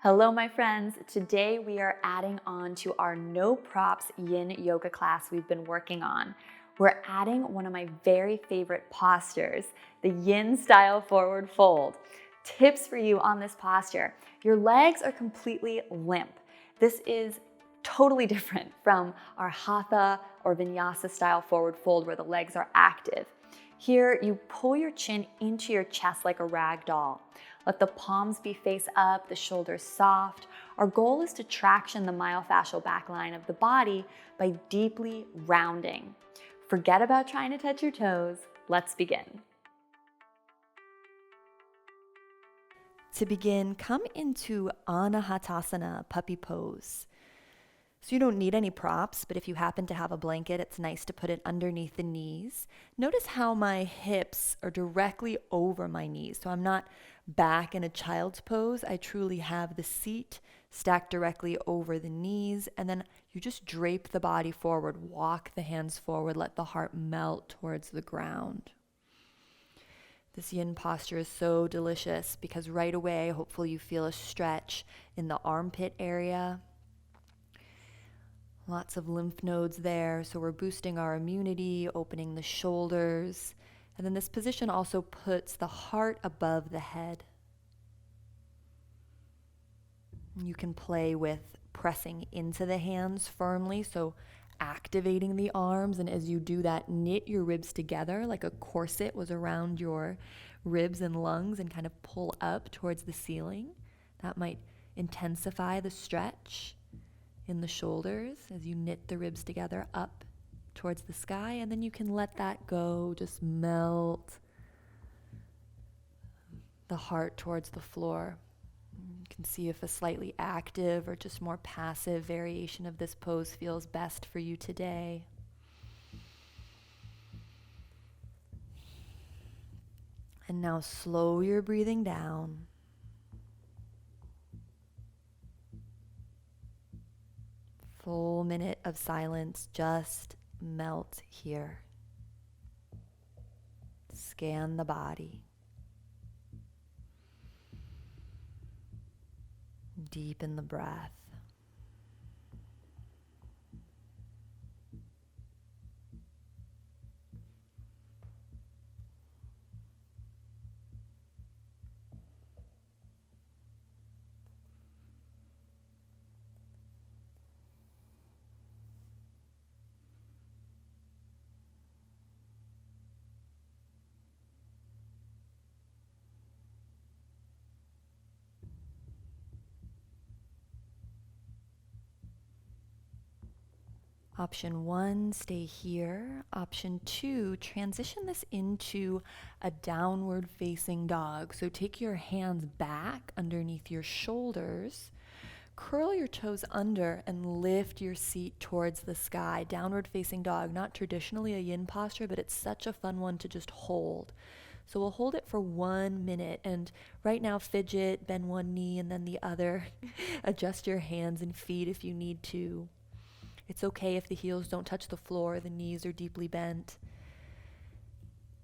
Hello, my friends. Today we are adding on to our no props yin yoga class we've been working on. We're adding one of my very favorite postures, the yin style forward fold. Tips for you on this posture. Your legs are completely limp. This is totally different from our Hatha or Vinyasa style forward fold where the legs are active. Here, you pull your chin into your chest like a rag doll. Let the palms be face up, the shoulders soft. Our goal is to traction the myofascial backline of the body by deeply rounding. Forget about trying to touch your toes. Let's begin. To begin, come into Anahatasana, puppy pose. So you don't need any props, but if you happen to have a blanket, it's nice to put it underneath the knees. Notice how my hips are directly over my knees. So I'm not back in a child's pose. I truly have the seat stacked directly over the knees. And then you just drape the body forward, walk the hands forward, let the heart melt towards the ground. This yin posture is so delicious because right away, hopefully you feel a stretch in the armpit area. Lots of lymph nodes there, so we're boosting our immunity, opening the shoulders. And then this position also puts the heart above the head. You can play with pressing into the hands firmly, so activating the arms. And as you do that, knit your ribs together like a corset was around your ribs and lungs and kind of pull up towards the ceiling. That might intensify the stretch in the shoulders as you knit the ribs together up towards the sky, and then you can let that go, just melt the heart towards the floor. You can see if a slightly active or just more passive variation of this pose feels best for you today. And now slow your breathing down. Full minute of silence, just melt here. Scan the body. Deepen the breath. Option 1, stay here. Option 2, transition this into a downward facing dog. So take your hands back underneath your shoulders, curl your toes under, and lift your seat towards the sky. Downward facing dog, not traditionally a yin posture, but it's such a fun one to just hold. So we'll hold it for 1 minute, and right now fidget, bend one knee and then the other. Adjust your hands and feet if you need to. It's okay if the heels don't touch the floor, the knees are deeply bent.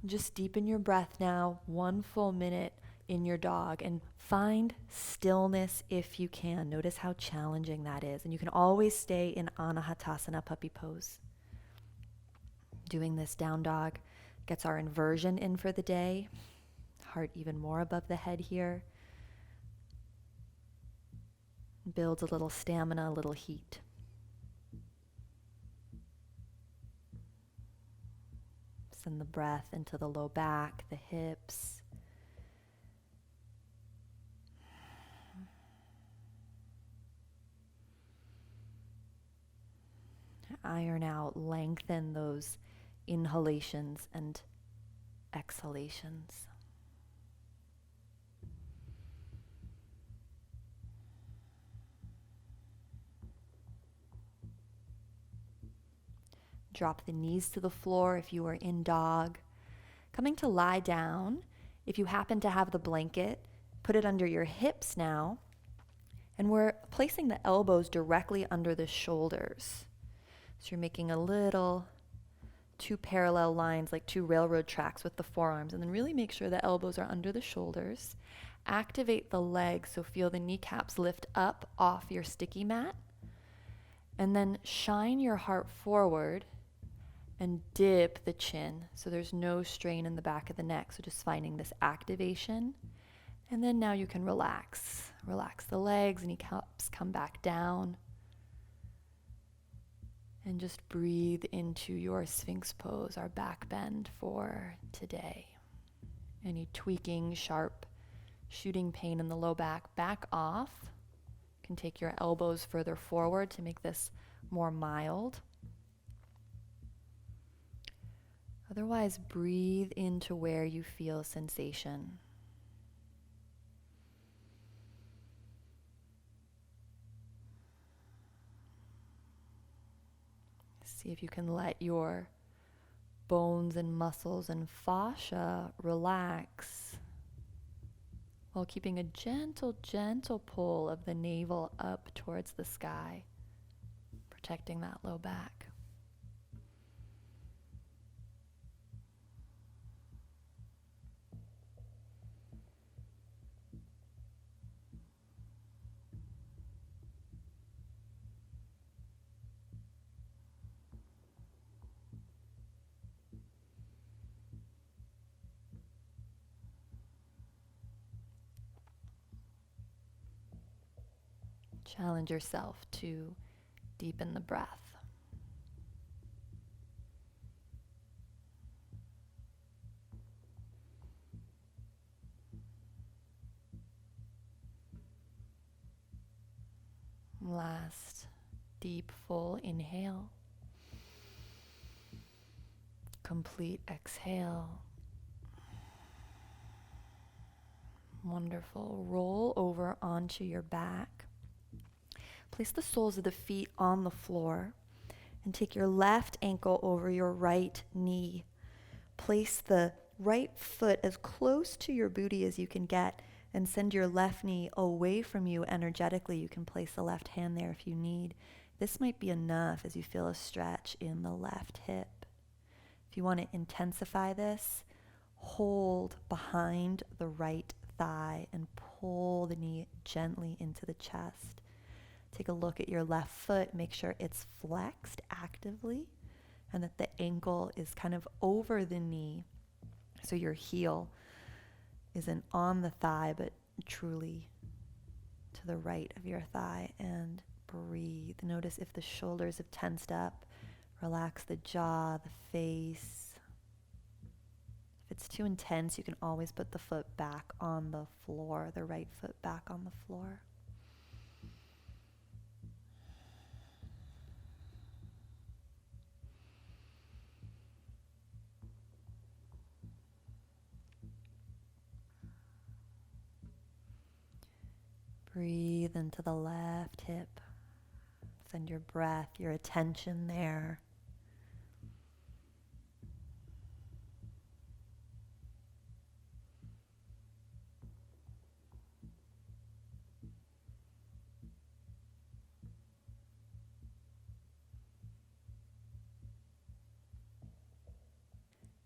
Just deepen your breath now, 1 full minute in your dog, and find stillness if you can. Notice how challenging that is. And you can always stay in Anahatasana, puppy pose. Doing this down dog gets our inversion in for the day. Heart even more above the head here. Builds a little stamina, a little heat. Send the breath into the low back, the hips. Iron out, lengthen those inhalations and exhalations. Drop the knees to the floor if you are in dog. Coming to lie down, if you happen to have the blanket, put it under your hips now. And we're placing the elbows directly under the shoulders. So you're making a little 2 parallel lines, like 2 railroad tracks with the forearms. And then really make sure the elbows are under the shoulders. activate the legs, so feel the kneecaps lift up off your sticky mat. And then shine your heart forward and dip the chin so there's no strain in the back of the neck. So just finding this activation. And then now you can relax. Relax the legs, kneecaps come back down. And just breathe into your Sphinx pose, our back bend for today. Any tweaking, sharp, shooting pain in the low back off. You can take your elbows further forward to make this more mild. Otherwise, breathe into where you feel sensation. See if you can let your bones and muscles and fascia relax while keeping a gentle, gentle pull of the navel up towards the sky, protecting that low back. Challenge yourself to deepen the breath. Last deep, full inhale. Complete exhale. Wonderful. Roll over onto your back. Place the soles of the feet on the floor and take your left ankle over your right knee. Place the right foot as close to your booty as you can get and send your left knee away from you energetically. You can place the left hand there if you need. This might be enough as you feel a stretch in the left hip. If you want to intensify this, hold behind the right thigh and pull the knee gently into the chest. Take a look at your left foot, make sure it's flexed actively and that the ankle is kind of over the knee. So your heel isn't on the thigh, but truly to the right of your thigh. And breathe. Notice if the shoulders have tensed up. Relax the jaw, the face. If it's too intense, you can always put the foot back on the floor, the right foot back on the floor. Breathe into the left hip. Send your breath, your attention there.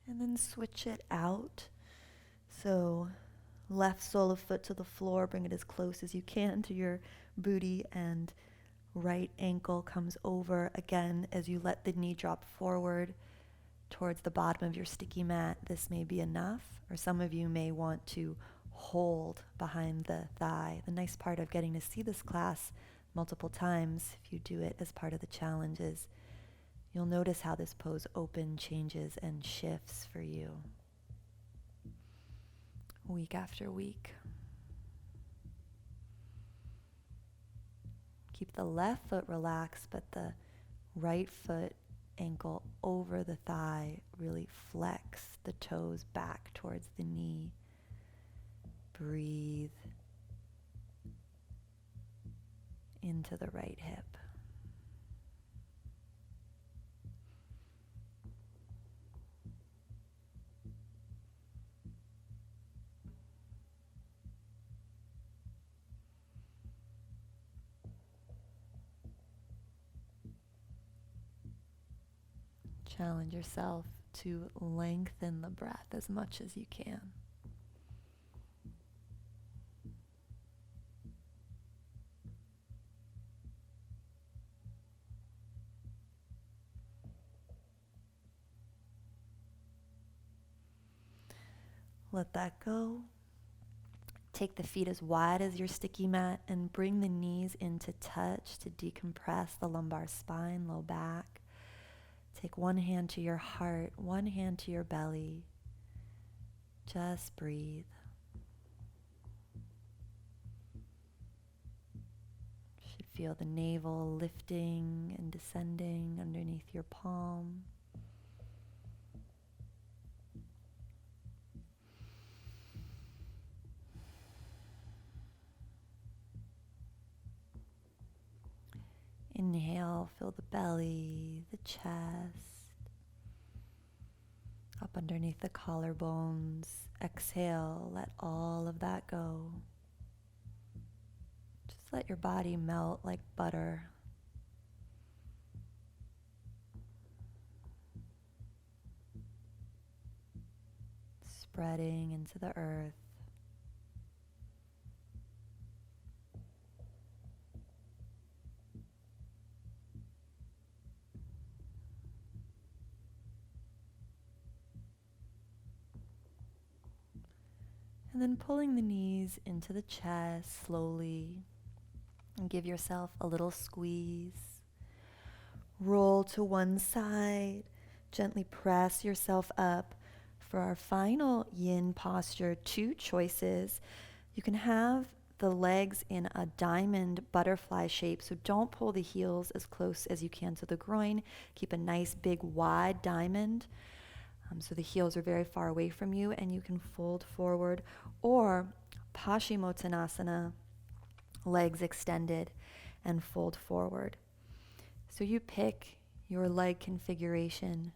And then switch it out. So left sole of foot to the floor, bring it as close as you can to your booty, and right ankle comes over again as you let the knee drop forward towards the bottom of your sticky mat. This may be enough, or some of you may want to hold behind the thigh. The nice part of getting to see this class multiple times, if you do it as part of the challenge, is you'll notice how this pose changes and shifts for you week after week. Keep the left foot relaxed, but the right foot ankle over the thigh. Really flex the toes back towards the knee. Breathe into the right hip. Challenge yourself to lengthen the breath as much as you can. Let that go. Take the feet as wide as your sticky mat and bring the knees into touch to decompress the lumbar spine, low back. Take one hand to your heart, one hand to your belly. Just breathe. You should feel the navel lifting and descending underneath your palm. Inhale, feel the belly, the chest, up underneath the collarbones. Exhale, let all of that go. Just let your body melt like butter. Spreading into the earth. And then pulling the knees into the chest slowly, and give yourself a little squeeze. Roll to one side, gently press yourself up. For our final yin posture, 2 choices. You can have the legs in a diamond butterfly shape, so don't pull the heels as close as you can to the groin. Keep a nice big wide diamond. So the heels are very far away from you, and you can fold forward, or Paschimottanasana, legs extended and fold forward. So you pick your leg configuration,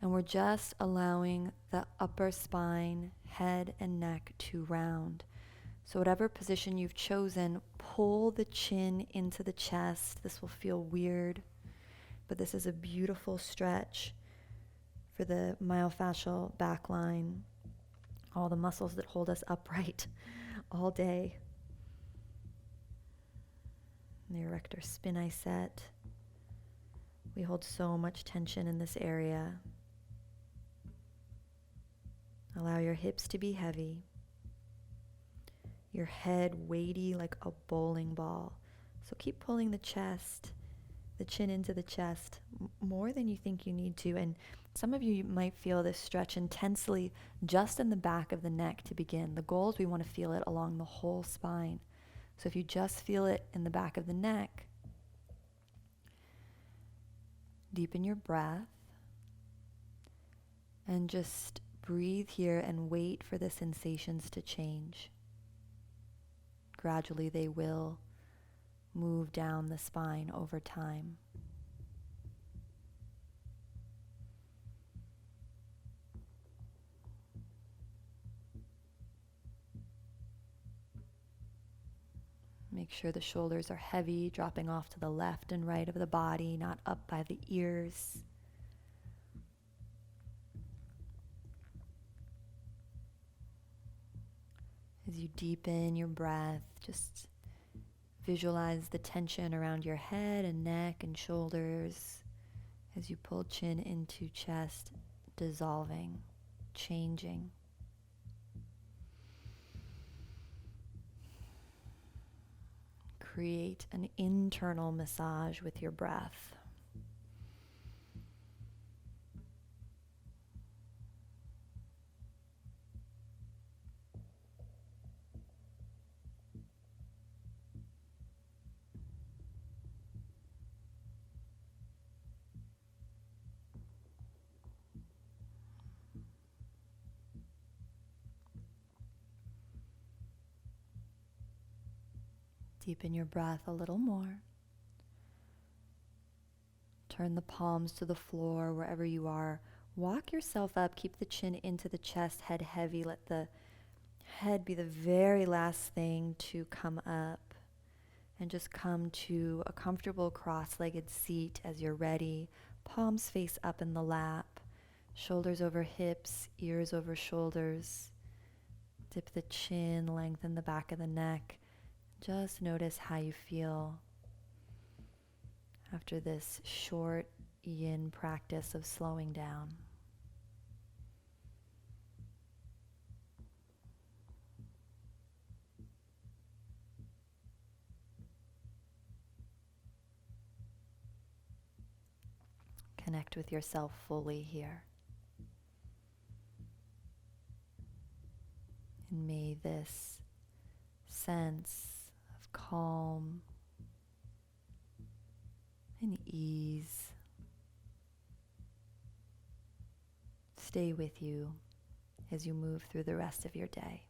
and we're just allowing the upper spine, head and neck to round. So whatever position you've chosen, pull the chin into the chest. This will feel weird, but this is a beautiful stretch for the myofascial back line, all the muscles that hold us upright all day. The erector spinae set. We hold so much tension in this area. Allow your hips to be heavy, your head weighty like a bowling ball. So keep pulling the chest, the chin into the chest, more than you think you need to. And some of you might feel this stretch intensely just in the back of the neck to begin. The goal is we want to feel it along the whole spine. So if you just feel it in the back of the neck, deepen your breath and just breathe here and wait for the sensations to change. Gradually they will move down the spine over time. Make sure the shoulders are heavy, dropping off to the left and right of the body, not up by the ears. As you deepen your breath, just visualize the tension around your head and neck and shoulders as you pull chin into chest, dissolving, changing. Create an internal massage with your breath. Deepen your breath a little more. Turn the palms to the floor wherever you are. Walk yourself up. Keep the chin into the chest, head heavy. Let the head be the very last thing to come up. And just come to a comfortable cross-legged seat as you're ready. Palms face up in the lap. Shoulders over hips, ears over shoulders. Dip the chin, lengthen the back of the neck. Just notice how you feel after this short yin practice of slowing down. connect with yourself fully here. And may this sense of calm and ease stay with you as you move through the rest of your day.